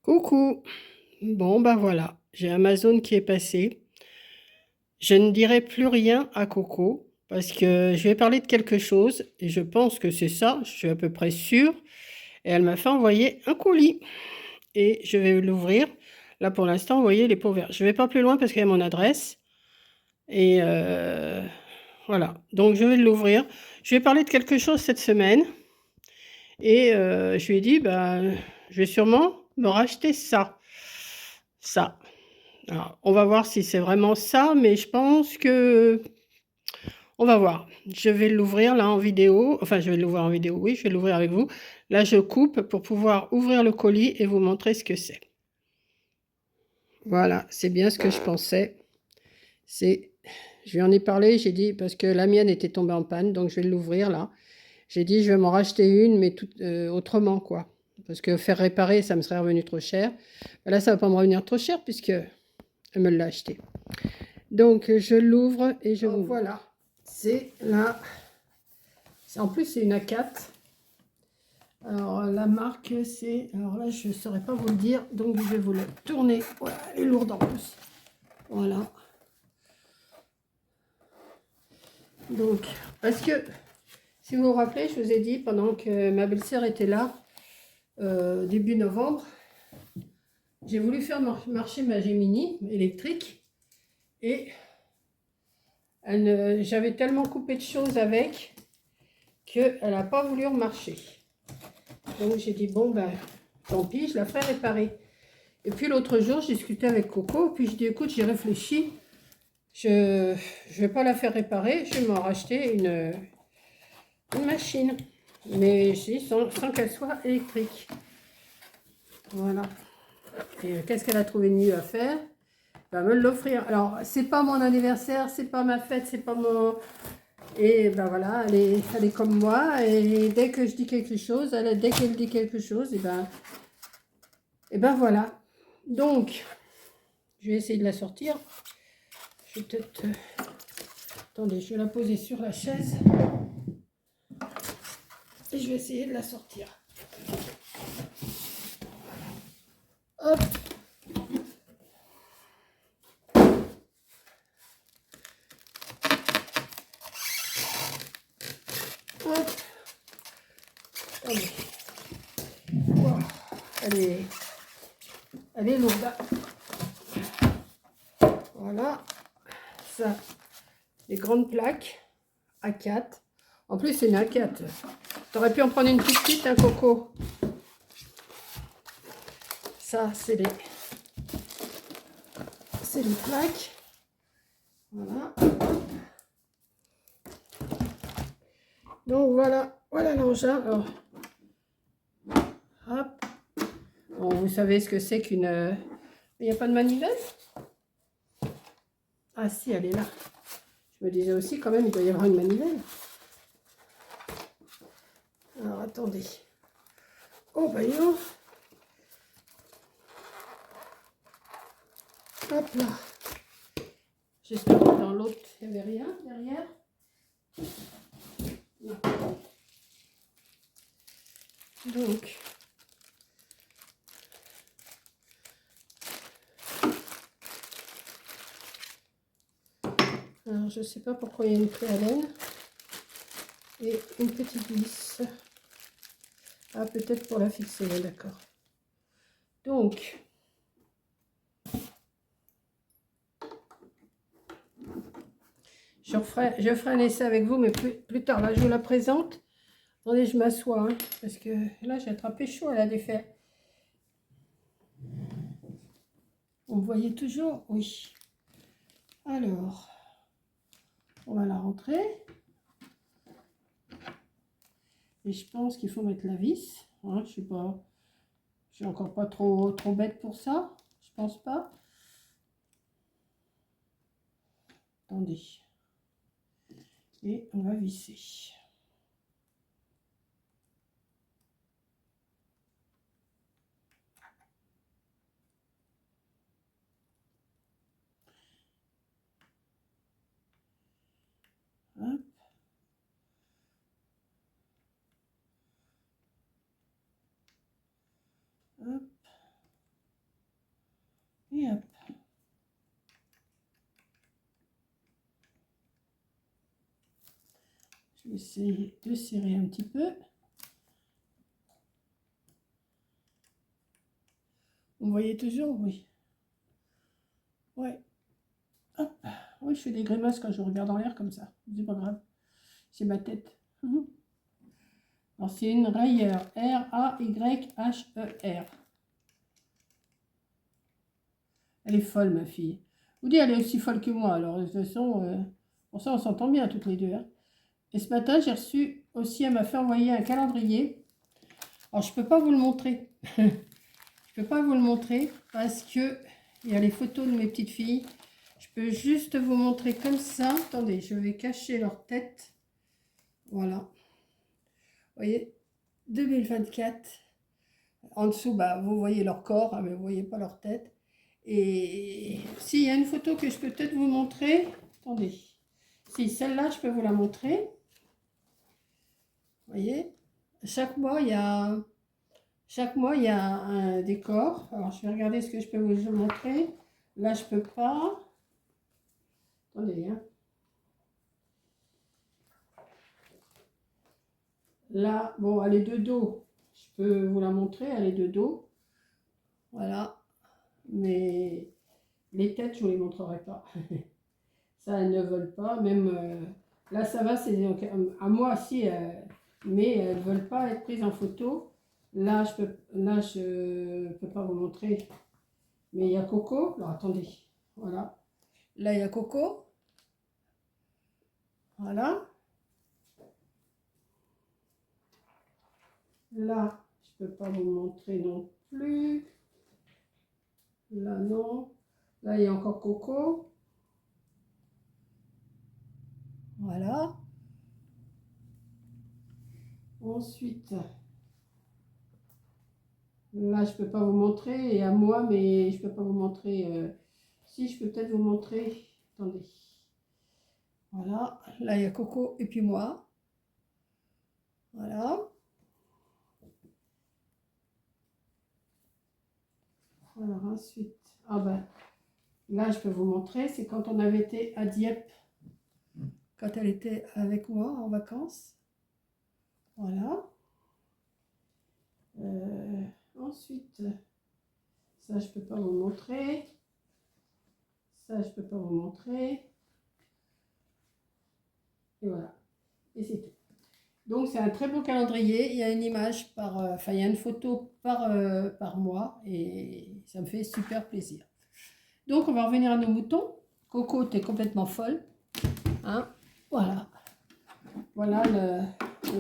Coucou. Bon, ben voilà, j'ai Amazon qui est passé. Je ne dirai plus rien à Coco parce que je vais parler de quelque chose et je pense que c'est ça, je suis à peu près sûre. Et elle m'a fait envoyer un colis et je vais l'ouvrir. Là, pour l'instant, vous voyez, les pots verts. Je ne vais pas plus loin parce qu'il y a mon adresse. Et voilà, donc je vais l'ouvrir. Je vais parler de quelque chose cette semaine et je lui ai dit, je vais sûrement me racheter ça. Ça. Alors, on va voir si c'est vraiment ça, mais je pense que on va voir. Je vais l'ouvrir là en vidéo. Enfin, je vais l'ouvrir en vidéo, oui, je vais l'ouvrir avec vous. Là, je coupe pour pouvoir ouvrir le colis et vous montrer ce que c'est. Voilà, c'est bien ce que je pensais. Je lui en ai parlé, j'ai dit, parce que la mienne était tombée en panne, donc je vais l'ouvrir là. J'ai dit, je vais m'en racheter une, mais autrement, quoi. Parce que faire réparer, ça me serait revenu trop cher. Là, ça ne va pas me revenir trop cher, puisque elle me l'a acheté. Donc, je l'ouvre et je vous... Voilà, c'est là. En plus, c'est une A4. Alors, la marque, c'est... Alors là, je ne saurais pas vous le dire, donc je vais vous le tourner. Voilà, elle est lourde en plus. Voilà. Donc, parce que, si vous vous rappelez, je vous ai dit, pendant que ma belle-sœur était là, début novembre, j'ai voulu faire marcher ma Gemini électrique. Et j'avais tellement coupé de choses avec qu'elle n'a pas voulu remarcher. Donc j'ai dit, bon, tant pis, je la ferai réparer. Et puis l'autre jour, je discutais avec Coco, puis je dis, écoute, j'ai réfléchi, je ne vais pas la faire réparer, je vais m'en racheter une machine. Mais sans qu'elle soit électrique. Voilà. Et qu'est-ce qu'elle a trouvé de mieux à faire? Elle va me l'offrir. Alors, c'est pas mon anniversaire, c'est pas ma fête, c'est pas mon... Et voilà, elle est comme moi. Et dès que je dis quelque chose, dès qu'elle dit quelque chose, et ben voilà. Donc, je vais essayer de la sortir. Je vais peut-être... Attendez, je vais la poser sur la chaise. Et je vais essayer de la sortir. Hop. Hop. Attendez. Wow. Elle est lourde. Voilà. Ça, les grandes plaques A4. En plus, c'est une A4. T'aurais pu en prendre une petite, hein, Coco. Ça, c'est les plaques. Voilà. Donc voilà l'engin. Alors, hop. Bon, vous savez ce que c'est qu'une... Il n'y a pas de manivelle? Ah si, elle est là. Je me disais aussi quand même, il doit y avoir une manivelle. Alors, attendez. Oh, non. Hop là. J'espère que dans l'autre, il n'y avait rien derrière. Non. Donc, alors je ne sais pas pourquoi il y a une clé à laine et une petite vis. Ah, peut-être pour la fixer, d'accord. Donc, je ferai un essai avec vous, mais plus tard. Là, je vous la présente. Attendez, je m'assois, hein, parce que là, j'ai attrapé chaud à la défaire. Vous me voyez toujours? Oui. Alors, on va la rentrer. Et je pense qu'il faut mettre la vis. Hein, je suis encore pas trop bête pour ça. Je pense pas. Attendez. Et on va visser. Hop. Hop. essayer de serrer un petit peu. Vous voyez toujours? Oui. Ouais. Hop. Oui, je fais des grimaces quand je regarde en l'air comme ça. C'est pas grave. C'est ma tête. Alors, c'est une rayeur. R-A-Y-H-E-R. Elle est folle, ma fille. Vous dites, elle est aussi folle que moi. Alors, de toute façon, pour ça, on s'entend bien toutes les deux. Hein. Et ce matin, j'ai reçu aussi, elle m'a fait envoyer un calendrier. Alors, je ne peux pas vous le montrer. Je ne peux pas vous le montrer parce que il y a les photos de mes petites filles. Je peux juste vous montrer comme ça. Attendez, je vais cacher leur tête. Voilà. Vous voyez, 2024. En dessous, bah, vous voyez leur corps, hein, mais vous ne voyez pas leur tête. Et s'il y a une photo que je peux peut-être vous montrer. Attendez. Si, celle-là, je peux vous la montrer. Vous voyez, chaque mois, il y a un décor. Alors, je vais regarder ce que je peux vous montrer. Là, je peux pas. Attendez, hein. Là, bon, elle est de dos. Je peux vous la montrer, elle est de dos. Voilà. Mais les têtes, je ne vous les montrerai pas. Ça, elles ne veulent pas. Même là, ça va, c'est à moi aussi. Mais elles ne veulent pas être prises en photo. Là, je peux pas vous montrer. Mais il y a Coco. Alors, attendez. Voilà. Là, il y a Coco. Voilà. Là, je ne peux pas vous montrer non plus. Là, non. Là, il y a encore Coco. Voilà. Ensuite, là, je ne peux pas vous montrer. Et à moi, mais je ne peux pas vous montrer. Si, je peux peut-être vous montrer. Attendez. Voilà. Là, il y a Coco et puis moi. Voilà. Alors, ensuite, ah ben, là, je peux vous montrer. C'est quand on avait été à Dieppe. Quand elle était avec moi en vacances. Voilà. Ensuite, ça, je peux pas vous montrer. Ça, je peux pas vous montrer. Et voilà. Et c'est tout. Donc, c'est un très beau calendrier. Il y a une image par... Enfin, il y a une photo par mois. Et ça me fait super plaisir. Donc, on va revenir à nos moutons. Coco, t'es complètement folle. Hein? Voilà. Voilà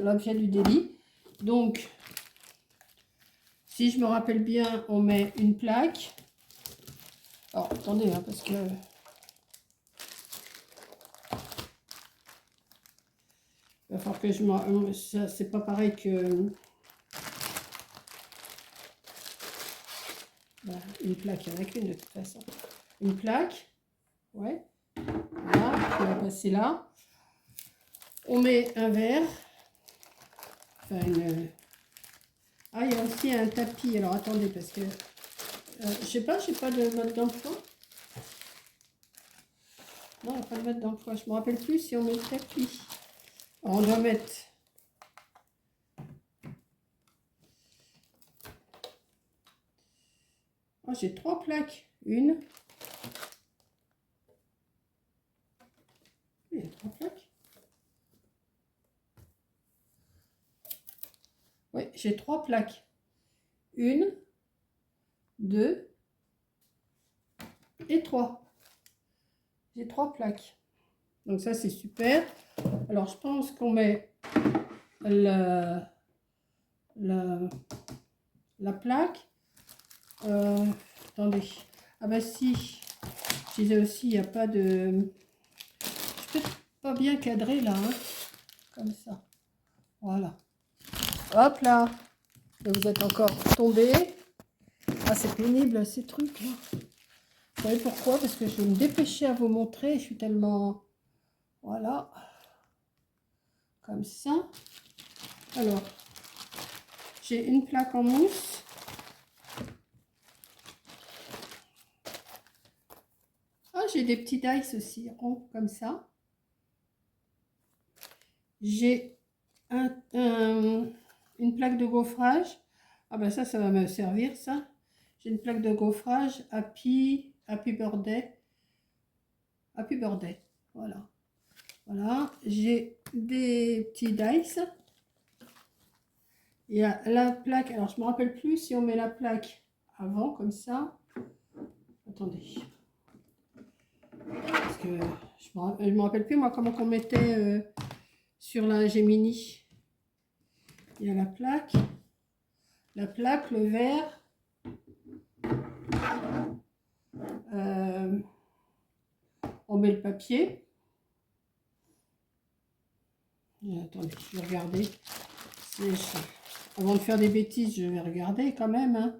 l'objet du délit. Donc, si je me rappelle bien, on met une plaque. Alors, attendez, hein, parce que... Il va falloir que je m'en... C'est pas pareil que... Voilà, une plaque, il n'y en a qu'une de toute façon. Une plaque. Ouais. Voilà, on va passer là. On met un verre. Enfin, une... Ah, il y a aussi un tapis. Alors, attendez, parce que... je sais pas, j'ai pas de mode d'emploi. Non, il n'y a pas de mode d'emploi. Je me rappelle plus si on met le tapis. Alors, on doit mettre... Oh, j'ai 3 plaques. Une. Il y a 3 plaques. Oui, j'ai 3 plaques. 1, 2 et 3. J'ai 3 plaques. Donc ça, c'est super. Alors, je pense qu'on met la plaque. Attendez. Ah bah si, je disais aussi, il n'y a pas de... Je peux pas bien cadrer là, hein, comme ça. Voilà. Hop là. Et vous êtes encore tombé. Ah, c'est pénible ces trucs là. Vous savez pourquoi? Parce que je vais me dépêcher à vous montrer. Je suis tellement... Voilà. Comme ça. Alors, j'ai une plaque en mousse. Ah, j'ai des petits dice aussi ronds comme ça. J'ai une plaque de gaufrage. Ah ben ça va me servir ça. J'ai une plaque de gaufrage Happy Birthday. Happy Birthday. Voilà. Voilà. J'ai des petits dice. Il y a la plaque. Alors je me rappelle plus si on met la plaque avant comme ça. Attendez. Parce que je me rappelle plus moi comment on mettait sur la Gemini. Il y a la plaque, le verre, on met le papier. Attendez, je vais regarder. Avant de faire des bêtises, je vais regarder quand même. Hein.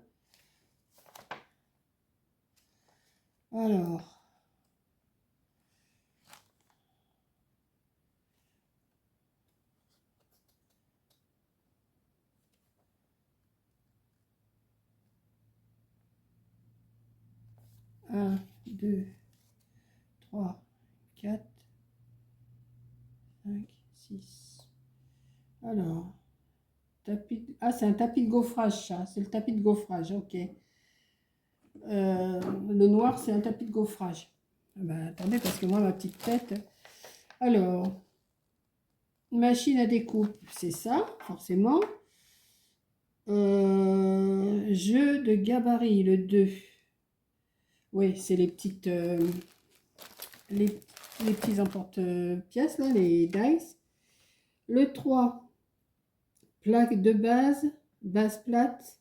Alors. 1, 2, 3, 4, 5, 6. Alors, c'est un tapis de gaufrage, ça. C'est le tapis de gaufrage, ok. Le noir, c'est un tapis de gaufrage. Ah ben, attendez, parce que moi, ma petite tête... Alors, machine à découpe, c'est ça, forcément. Jeu de gabarit, le 2. Oui, c'est les petites... les petits emporte-pièces, là, les dice. Le 3, plaque de base plate.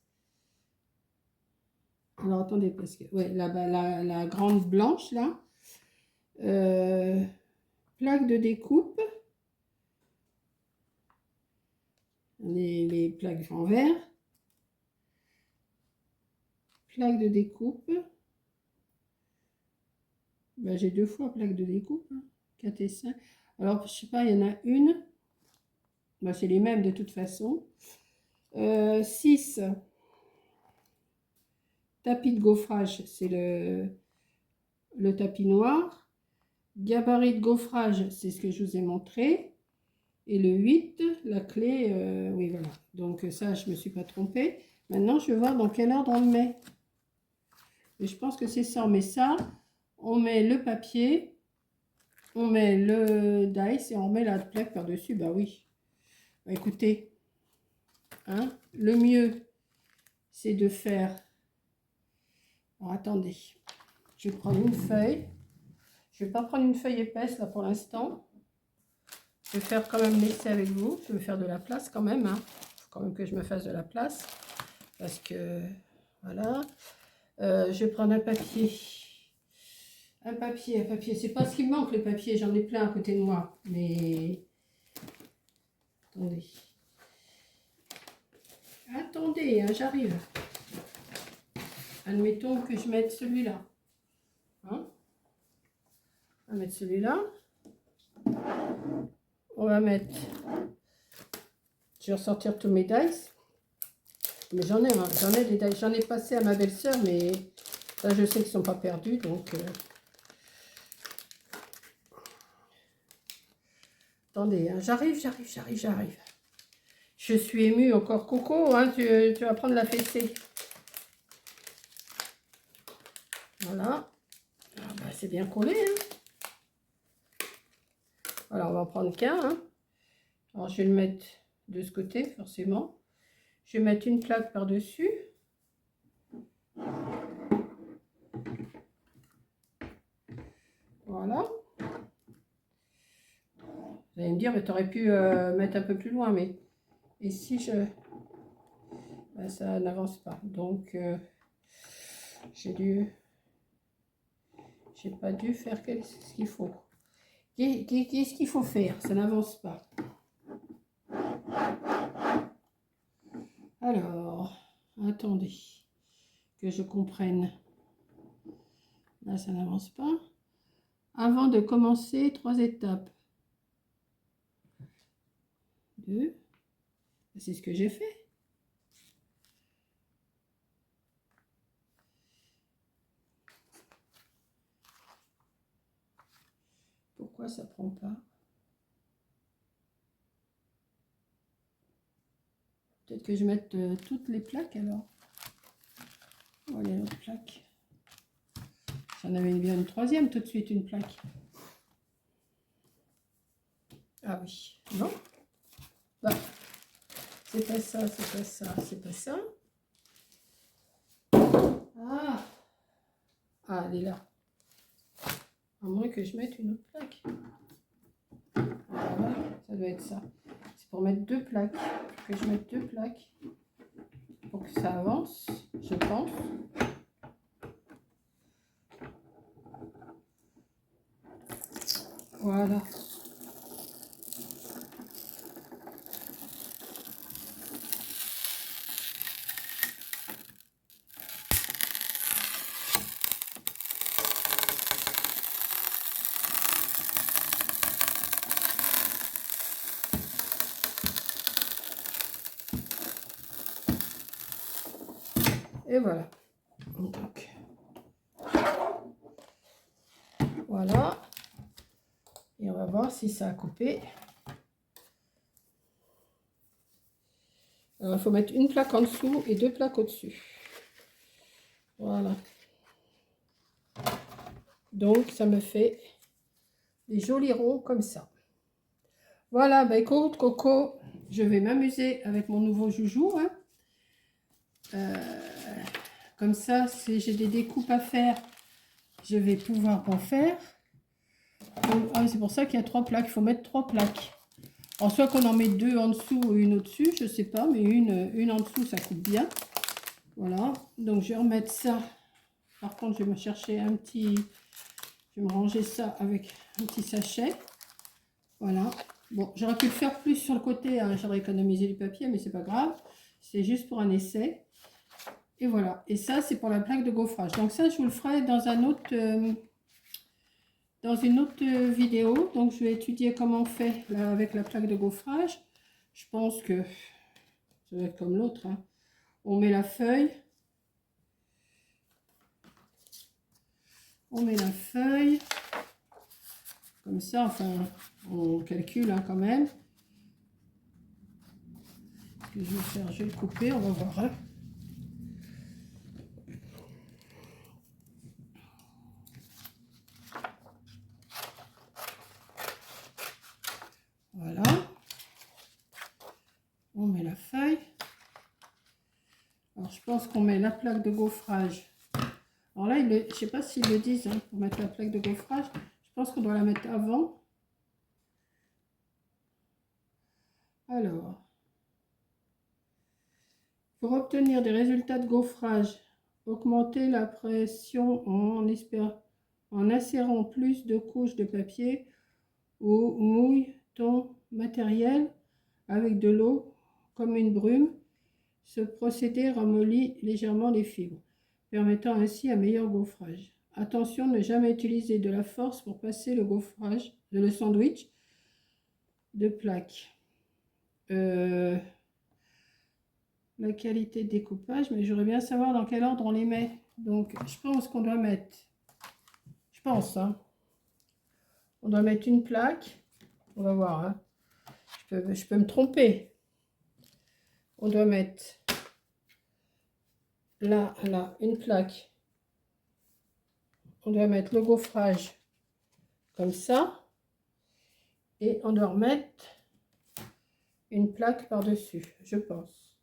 Alors, attendez, parce que... Ouais, la grande blanche, là. Plaque de découpe. Les plaques en verre. Plaque de découpe. Ben, j'ai 2 fois plaque de découpe. 4 et 5. Alors, je sais pas, il y en a une. Ben, c'est les mêmes de toute façon. 6. Tapis de gaufrage, c'est le tapis noir. Gabarit de gaufrage, c'est ce que je vous ai montré. Et le 8, la clé, oui voilà. Donc ça, je ne me suis pas trompée. Maintenant, je vais voir dans quel ordre on le met. Et je pense que c'est ça. On met ça, on met le papier, on met le dice et on met la plaque par-dessus. Bah oui. Bah, écoutez, hein, le mieux, c'est de faire... Alors attendez, je vais prendre une feuille. Je ne vais pas prendre une feuille épaisse là pour l'instant. Je vais faire quand même l'essai avec vous. Je vais faire de la place quand même. Hein. Il faut quand même que je me fasse de la place. Parce que, voilà. Je vais prendre un papier. Un papier. C'est pas ce qui me manque, le papier. J'en ai plein à côté de moi. Mais, attendez. Attendez, hein, j'arrive. Admettons que je mette celui-là. Hein? On va mettre celui-là. On va mettre... Je vais ressortir tous mes dice. Mais j'en ai des dice. J'en ai passé à ma belle-sœur, mais là, je sais qu'ils ne sont pas perdus, donc... Attendez, hein, j'arrive. Je suis émue encore. Coco, hein, tu vas prendre la fessée. Voilà. Ah bah, c'est bien collé. Hein. Alors, on va en prendre qu'un. Hein. Alors, je vais le mettre de ce côté, forcément. Je vais mettre une plaque par-dessus. Voilà. Vous allez me dire, mais tu aurais pu mettre un peu plus loin, mais... Et si je... Ben, ça n'avance pas. Donc, j'ai pas dû faire ce qu'il faut. Qu'est-ce qu'il faut faire? Ça n'avance pas. Alors, attendez que je comprenne. Là, ça n'avance pas. Avant de commencer, 3 étapes. 2. C'est ce que j'ai fait. Pourquoi ça prend pas? Peut-être que je vais mettre toutes les plaques alors. Voilà l'autre plaque. J'en avais bien une troisième tout de suite, une plaque. Ah oui, non. Bah, c'est pas ça, c'est pas ça, c'est pas ça. Ah, ah, elle est là. À moins que je mette une autre plaque. Voilà, ça doit être ça. C'est pour mettre deux plaques. Que je mette deux plaques pour que ça avance, je pense. Voilà. Et voilà. Donc, voilà. Et on va voir si ça a coupé. Alors, il faut mettre une plaque en dessous et deux plaques au-dessus. Voilà. Donc, ça me fait des jolis ronds comme ça. Voilà, bah écoute, Coco, je vais m'amuser avec mon nouveau joujou. Hein. Comme ça, si j'ai des découpes à faire, je vais pouvoir en faire. Ah, c'est pour ça qu'il y a 3 plaques. Il faut mettre 3 plaques. En soit qu'on en met 2 en dessous ou une au-dessus, je sais pas, mais une en dessous, ça coupe bien. Voilà. Donc, je vais remettre ça. Par contre, je vais me chercher un petit... Je vais me ranger ça avec un petit sachet. Voilà. Bon, j'aurais pu le faire plus sur le côté. Hein. J'aurais économisé du papier, mais c'est pas grave. C'est juste pour un essai. Et voilà. Et ça, c'est pour la plaque de gaufrage. Donc ça, je vous le ferai dans un autre... dans une autre vidéo. Donc je vais étudier comment on fait là, avec la plaque de gaufrage. Je pense que ça va être comme l'autre. Hein. On met la feuille. On met la feuille. Comme ça, enfin, on calcule hein, quand même. Ce que je vais faire, je vais le couper, on va voir. Hein. Voilà. On met la feuille. Alors, je pense qu'on met la plaque de gaufrage. Alors là, je ne sais pas s'ils le disent hein, pour mettre la plaque de gaufrage. Je pense qu'on doit la mettre avant. Alors, pour obtenir des résultats de gaufrage, augmentez la pression en insérant plus de couches de papier ou mouille ton matériel avec de l'eau comme une brume. Ce procédé ramollit légèrement les fibres, permettant ainsi un meilleur gaufrage. Attention, ne jamais utiliser de la force pour passer le gaufrage, le sandwich de plaque. La qualité de découpage, mais j'aurais bien savoir dans quel ordre on les met. Donc, je pense qu'on doit mettre, je pense, hein, on doit mettre une plaque. On va voir, hein. Je peux me tromper. On doit mettre là, une plaque. On doit mettre le gaufrage comme ça. Et on doit remettre une plaque par-dessus, je pense.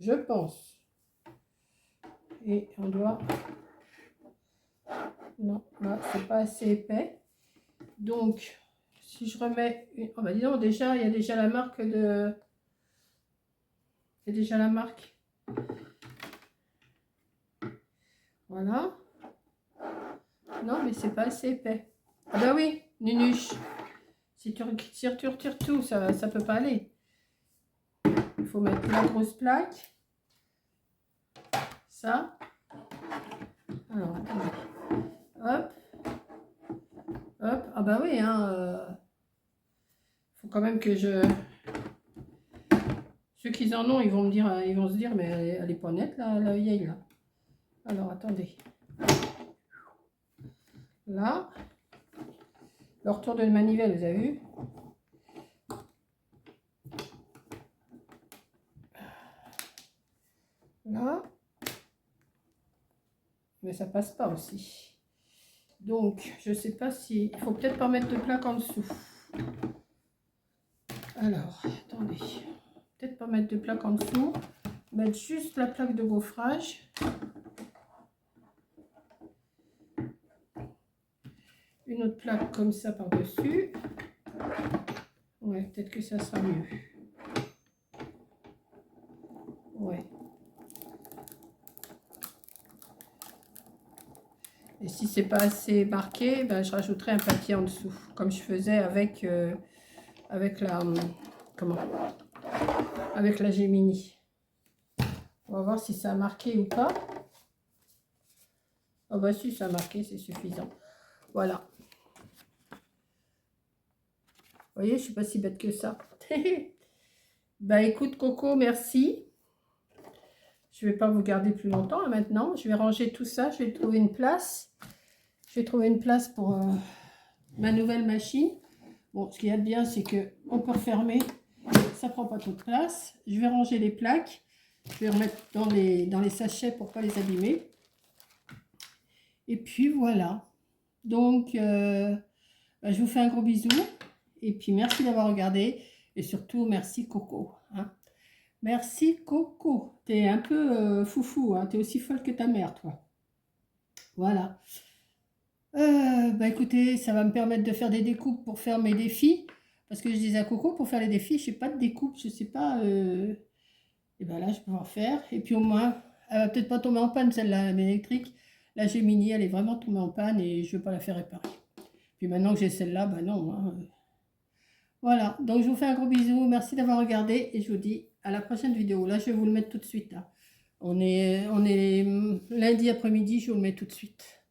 Je pense. Et on doit... Non, là, c'est pas assez épais. Donc, si je remets... Oh bah dis donc, déjà, il y a déjà la marque de... Il y a déjà la marque. Voilà. Non, mais c'est pas assez épais. Ah bah oui, Nunuche. Si tu retires tout, ça peut pas aller. Il faut mettre la grosse plaque. Ça. Alors, attendez. Hop. Hop. Ah bah oui, hein. Faut quand même que je... Ceux qui en ont, ils vont me dire, ils vont se dire, mais elle est pas nette, là, la vieille, là. Alors, attendez. Là. Le retour de manivelle, vous avez vu? Là. Mais ça passe pas aussi. Donc, je sais pas si... Il faut peut-être pas mettre de plaque en dessous. Alors, attendez. Peut-être pas mettre de plaque en dessous. Mettre juste la plaque de gaufrage. Une autre plaque comme ça par-dessus. Ouais, peut-être que ça sera mieux. Ouais. Et si c'est pas assez marqué, ben, je rajouterai un papier en dessous, comme je faisais avec la avec la Gemini. On va voir si ça a marqué ou pas. Ah bah si, ça a marqué, c'est suffisant. Voilà. Vous voyez, je suis pas si bête que ça. Bah écoute Coco, merci. Je vais pas vous garder plus longtemps là, maintenant. Je vais ranger tout ça, je vais trouver une place. Je vais trouver une place pour ma nouvelle machine. Bon, ce qu'il y a de bien, c'est que on peut refermer. Ça prend pas trop de place. Je vais ranger les plaques. Je vais remettre dans les sachets pour pas les abîmer. Et puis voilà. Donc, bah, je vous fais un gros bisou. Et puis merci d'avoir regardé. Et surtout, merci Coco. Hein. Merci Coco. T'es un peu foufou. Hein. T'es aussi folle que ta mère, toi. Voilà. Bah écoutez, ça va me permettre de faire des découpes pour faire mes défis. Parce que je disais à Coco, pour faire les défis, je n'ai pas de découpe. Je ne sais pas. Et ben là, je vais pouvoir faire. Et puis au moins, elle va peut-être pas tomber en panne, celle-là, l'électrique. La Gemini, elle est vraiment tombée en panne et je ne vais pas la faire réparer. Puis maintenant que j'ai celle-là, ben non. Hein. Voilà, donc je vous fais un gros bisou. Merci d'avoir regardé et je vous dis à la prochaine vidéo. Là, je vais vous le mettre tout de suite. Là. On est lundi après-midi, je vous le mets tout de suite.